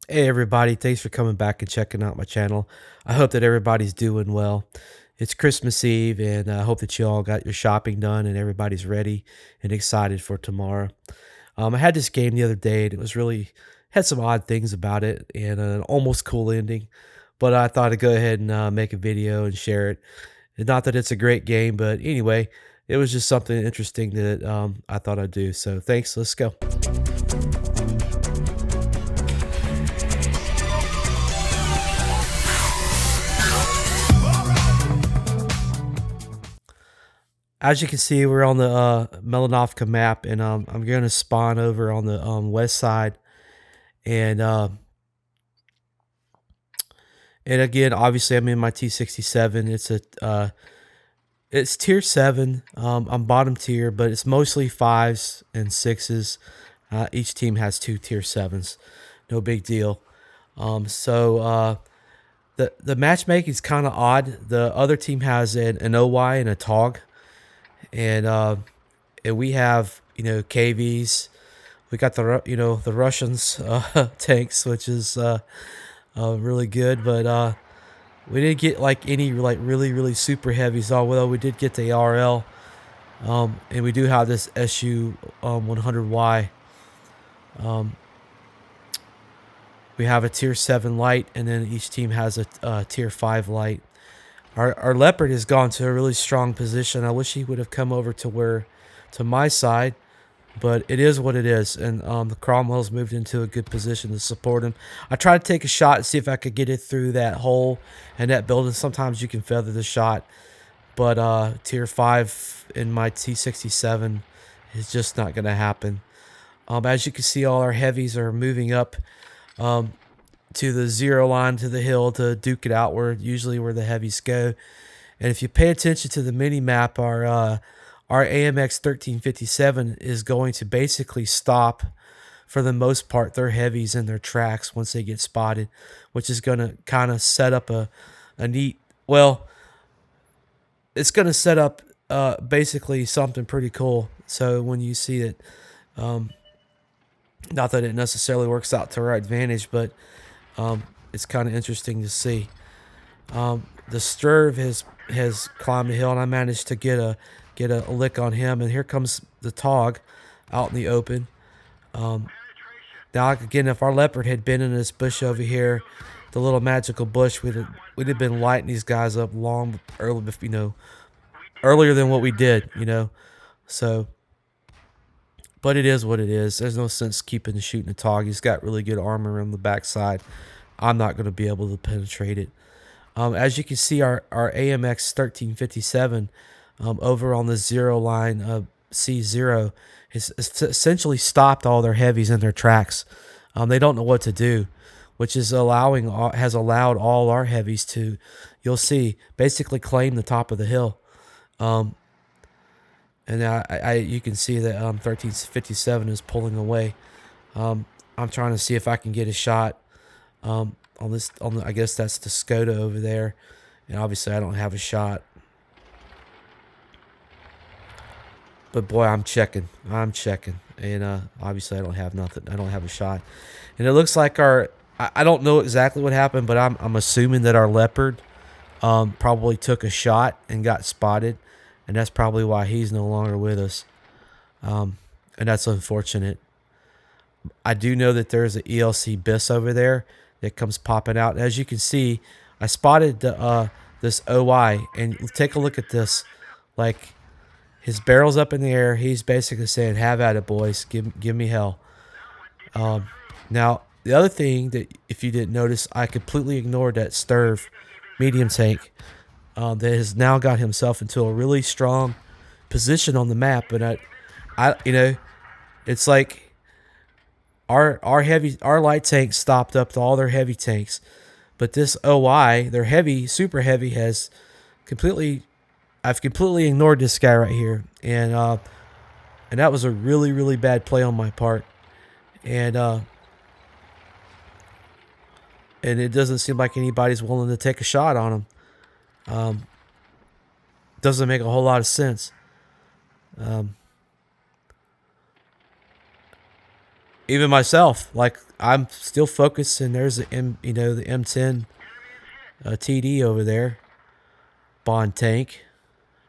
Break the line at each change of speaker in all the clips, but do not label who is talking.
Hey everybody, thanks for coming back and checking out my channel. I hope that everybody's doing well. It's Christmas Eve and I hope that you all got your shopping done and everybody's ready and excited for tomorrow. I had this game the other day and it was really had some odd things about it and an almost cool ending, but I thought I'd go ahead and make a video and share it. And not that it's a great game, but anyway, it was just something interesting that I thought I'd do. So thanks, let's go. As you can see, we're on the Melanovka map, and I'm going to spawn over on the west side, and and again, obviously, I'm in my T67. It's tier 7. I'm bottom tier, but it's mostly 5s and 6s. Each team has 2 tier 7s. No big deal. The matchmaking is kind of odd. The other team has an OY and a TOG, and and we have KVs. We got the Russians tanks, which is really good, but we didn't get like any like really super heavies. Although we did get the RL, and we do have this SU 100Y. Um, we have a tier 7 light, and then each team has a tier 5 light. Our leopard has gone to a really strong position. I wish he would have come over to my side, but it is what it is. And the Cromwell's moved into a good position to support him. I tried to take a shot and see if I could get it through that hole and that building. Sometimes you can feather the shot, but tier 5 in my T67 is just not going to happen. As you can see, all our heavies are moving up to the 0 line to the hill to duke it out, usually where the heavies go. And if you pay attention to the mini map, our AMX 1357 is going to basically stop, for the most part, their heavies in their tracks once they get spotted, which is going to kind of set up a neat, well, it's going to set up basically something pretty cool. So when you see it, um, not that it necessarily works out to our advantage, but it's kind of interesting to see. The Sturve has climbed the hill, and I managed to get a lick on him. And here comes the Tog out in the open. Now again, if our leopard had been in this bush over here, the little magical bush, we'd have been lighting these guys up long early, earlier than what we did, So, but it is what it is. There's no sense keeping shooting a Tog. He's got really good armor on the backside. I'm not going to be able to penetrate it. As you can see, our AMX 1357 over on the 0 line of C0 has essentially stopped all their heavies in their tracks. They don't know what to do, which is has allowed all our heavies to, you'll see, basically claim the top of the hill. And you can see that 1357 is pulling away. I'm trying to see if I can get a shot I guess that's the Skoda over there, and obviously I don't have a shot. But boy, I'm checking, and obviously I don't have nothing. I don't have a shot, and it looks like I don't know exactly what happened, but I'm assuming that our leopard probably took a shot and got spotted, and that's probably why he's no longer with us. And that's unfortunate. I do know that there's an ELC BIS over there that comes popping out. As you can see, I spotted this OI, and take a look at this. Like, his barrel's up in the air. He's basically saying, "Have at it, boys. Give me hell." Now, the other thing that, if you didn't notice, I completely ignored that Sturve medium tank that has now got himself into a really strong position on the map. And it's like our light tanks stopped up to all their heavy tanks, but this OI, their heavy, super heavy, has I've completely ignored this guy right here, and that was a really bad play on my part, and it doesn't seem like anybody's willing to take a shot on him. Doesn't make a whole lot of sense. Um, even myself, like I'm still focused, and there's the the M10 TD over there, Bond tank,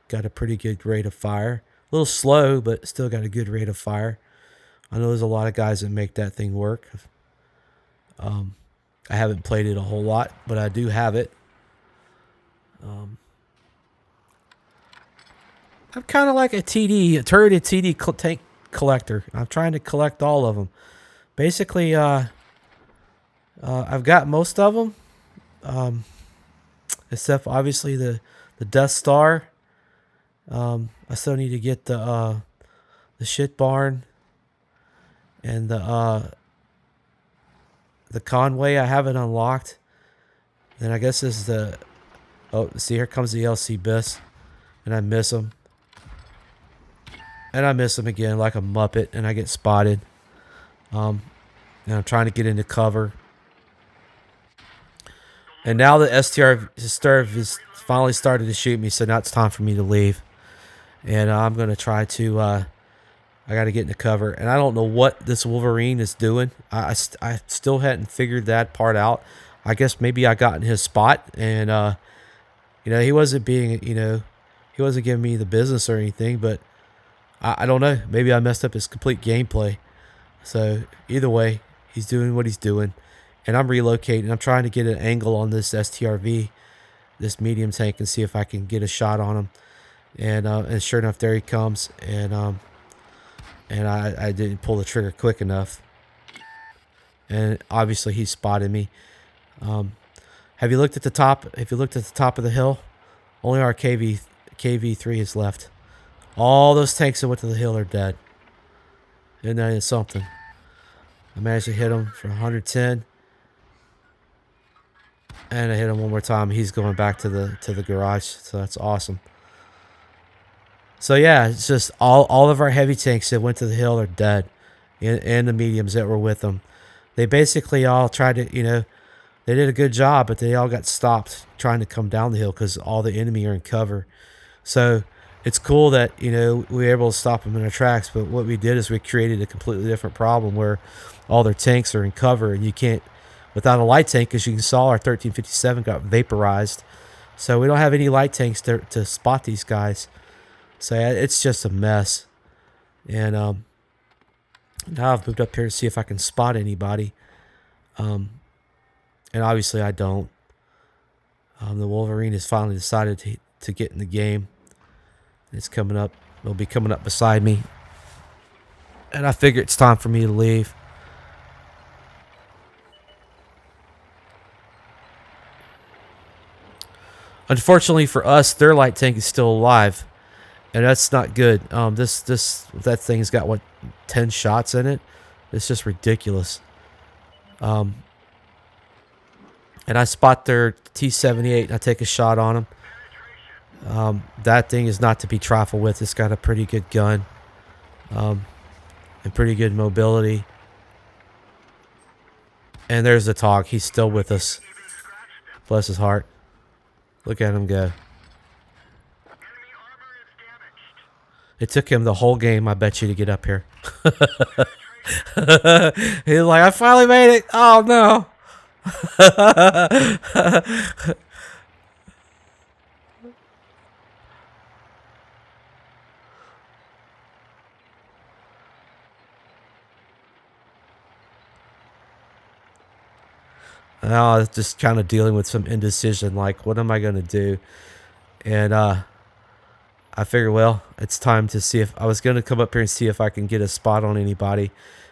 got a pretty good rate of fire. A little slow, but still got a good rate of fire. I know there's a lot of guys that make that thing work. I haven't played it a whole lot, but I do have it. I'm kind of like a turreted TD tank collector. I'm trying to collect all of them. Basically, I've got most of them, except obviously the Death Star. I still need to get the shit barn and the Conway. I haven't unlocked. Then I guess this is the. Oh, see, here comes the LC Biss, and I miss him. And I miss him again like a Muppet, and I get spotted. And I'm trying to get into cover. And now the STR has finally started to shoot me, so now it's time for me to leave. And I'm going to try to... I got to get into cover. And I don't know what this Wolverine is doing. I still hadn't figured that part out. I guess maybe I got in his spot, and, he wasn't being, he wasn't giving me the business or anything, but I don't know. Maybe I messed up his complete gameplay. So either way, he's doing what he's doing. And I'm relocating. I'm trying to get an angle on this STRV, this medium tank, and see if I can get a shot on him. And sure enough, there he comes. And I didn't pull the trigger quick enough. And obviously he spotted me. Have you looked at the top? If you looked at the top of the hill, only our KV3 is left. All those tanks that went to the hill are dead. And that is something. I managed to hit him for 110. And I hit him one more time. He's going back to the garage. So that's awesome. So yeah, it's just all of our heavy tanks that went to the hill are dead. And the mediums that were with them. They basically all tried to, they did a good job, but they all got stopped trying to come down the hill because all the enemy are in cover. So it's cool that, we were able to stop them in their tracks, but what we did is we created a completely different problem where all their tanks are in cover, and you can't, without a light tank, as you saw, our 1357 got vaporized. So we don't have any light tanks to spot these guys. So it's just a mess. And now I've moved up here to see if I can spot anybody. And obviously I don't. The Wolverine has finally decided to get in the game. It's coming up. It'll be coming up beside me. And I figure it's time for me to leave. Unfortunately for us, their light tank is still alive. And that's not good. That thing's got 10 shots in it. It's just ridiculous. And I spot their T-78 and I take a shot on him. That thing is not to be trifled with. It's got a pretty good gun. And pretty good mobility. And there's the Tog. He's still with us. Bless his heart. Look at him go. It took him the whole game, I bet you, to get up here. He's like, I finally made it. Oh, no. Now I was just kind of dealing with some indecision, like, what am I going to do? And I figured, well, it's time to see if... I was going to come up here and see if I can get a spot on anybody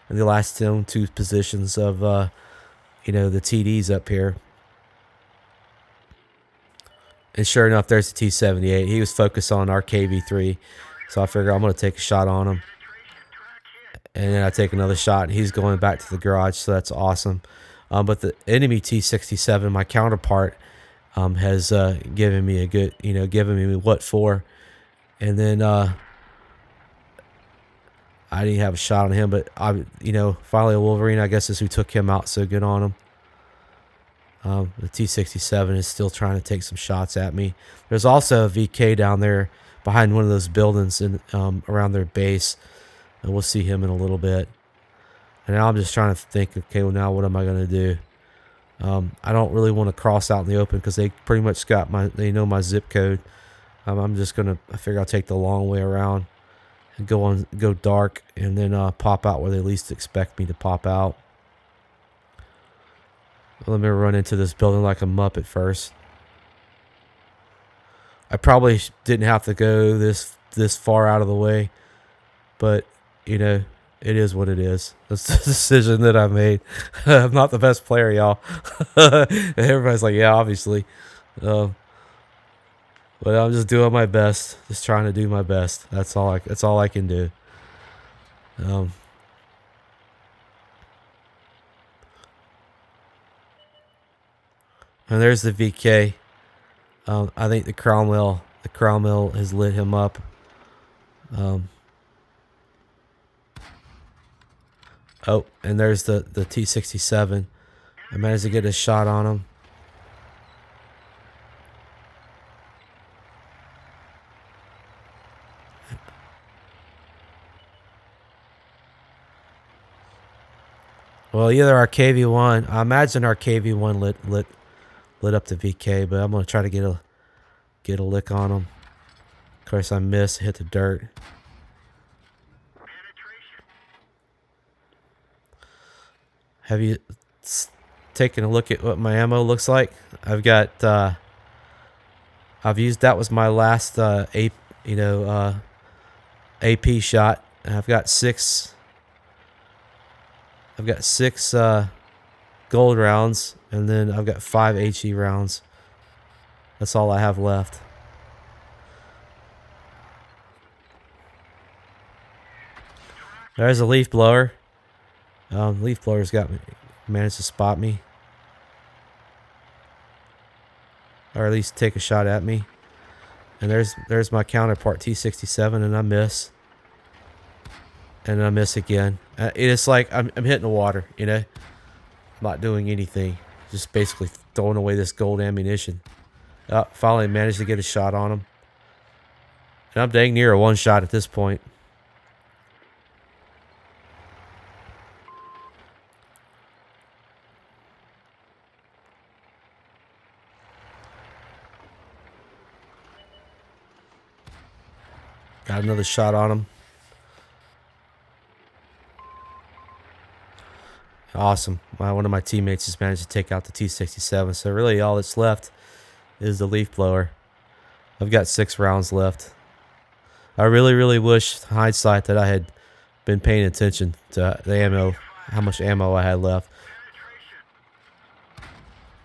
in the last two positions of, the TDs up here. And sure enough, there's the T-78. He was focused on our KV3. So I figured I'm going to take a shot on him. And then I take another shot, and he's going back to the garage, so that's awesome. But the enemy T-67, my counterpart, has given me a good, given me what for. And then I didn't have a shot on him, but finally a Wolverine, I guess, is who took him out. So good on him. The T-67 is still trying to take some shots at me. There's also a VK down there behind one of those buildings in around their base, and we'll see him in a little bit. And now I'm just trying to think, okay, well, now what am I going to do? I don't really want to cross out in the open because they pretty much they know my zip code. I'm just going to, I figure I'll take the long way around and go dark and then pop out where they least expect me to pop out. Let me run into this building like a Muppet first. I probably didn't have to go this far out of the way, but you know, it is what it is. That's the decision that I made. I'm not the best player, y'all. Everybody's like, yeah, obviously. But I'm just doing my best. Just trying to do my best. That's all I can do. And there's the VK. I think the Cromwell has lit him up. Oh, and there's the T-67. I managed to get a shot on him. Well, either our KV-1, I imagine our KV-1 lit up the VK, but I'm gonna try to get a lick on him. Of course, I missed, hit the dirt. Have you taken a look at what my ammo looks like? I've got I've used, that was my last AP shot. And I've got six gold rounds, and then I've got 5 HE rounds. That's all I have left. There's a leaf blower. Leaf blower's managed to spot me, or at least take a shot at me. And there's my counterpart T-67, and I miss. And I miss again. It's like I'm hitting the water, you know. I'm not doing anything. Just basically throwing away this gold ammunition. Finally managed to get a shot on him. And I'm dang near a one shot at this point. Got another shot on him. Awesome. One of my teammates just managed to take out the T-67. So really all that's left is the leaf blower. I've got 6 rounds left. I really, really wish, hindsight, that I had been paying attention to the ammo, how much ammo I had left.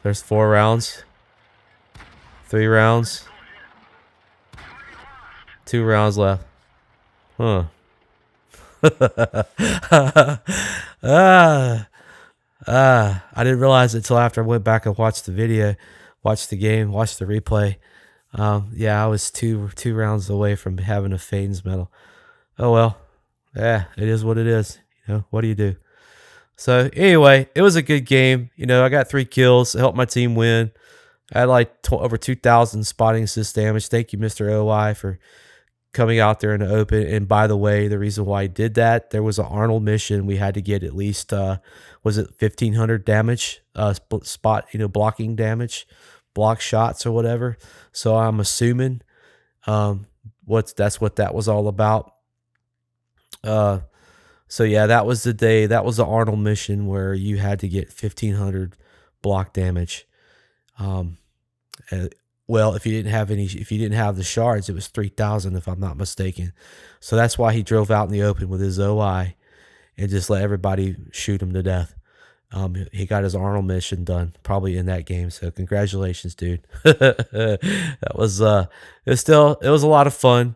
There's 4 rounds. 3 rounds. 2 rounds left. Huh. I didn't realize it until after I went back and watched the video, watched the game, watched the replay. Yeah, I was two rounds away from having a Faden's medal. Oh well. Yeah, it is what it is. You know, what do you do? So anyway, it was a good game. You know, I got 3 kills. It helped my team win. I had like over 2,000 spotting assist damage. Thank you, Mr. OI, for coming out there in the open. And by the way, the reason why I did that, there was an Arnold mission. We had to get at least, was it 1,500 damage, spot, blocking damage, block shots or whatever. So I'm assuming that's what that was all about. So yeah, that was the day. That was the Arnold mission where you had to get 1,500 block damage. Well, if you didn't have the shards, it was 3,000 if I'm not mistaken. So that's why he drove out in the open with his OI and just let everybody shoot him to death. He got his Arnold mission done probably in that game. So congratulations, dude. That was it was a lot of fun.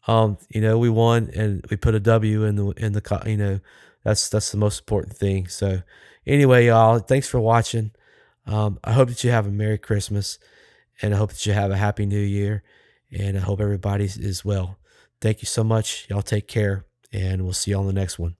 We won and we put a W in the that's the most important thing. So anyway, y'all, thanks for watching. I hope that you have a Merry Christmas, and I hope that you have a Happy New Year, and I hope everybody is well. Thank you so much. Y'all take care, and we'll see you on the next one.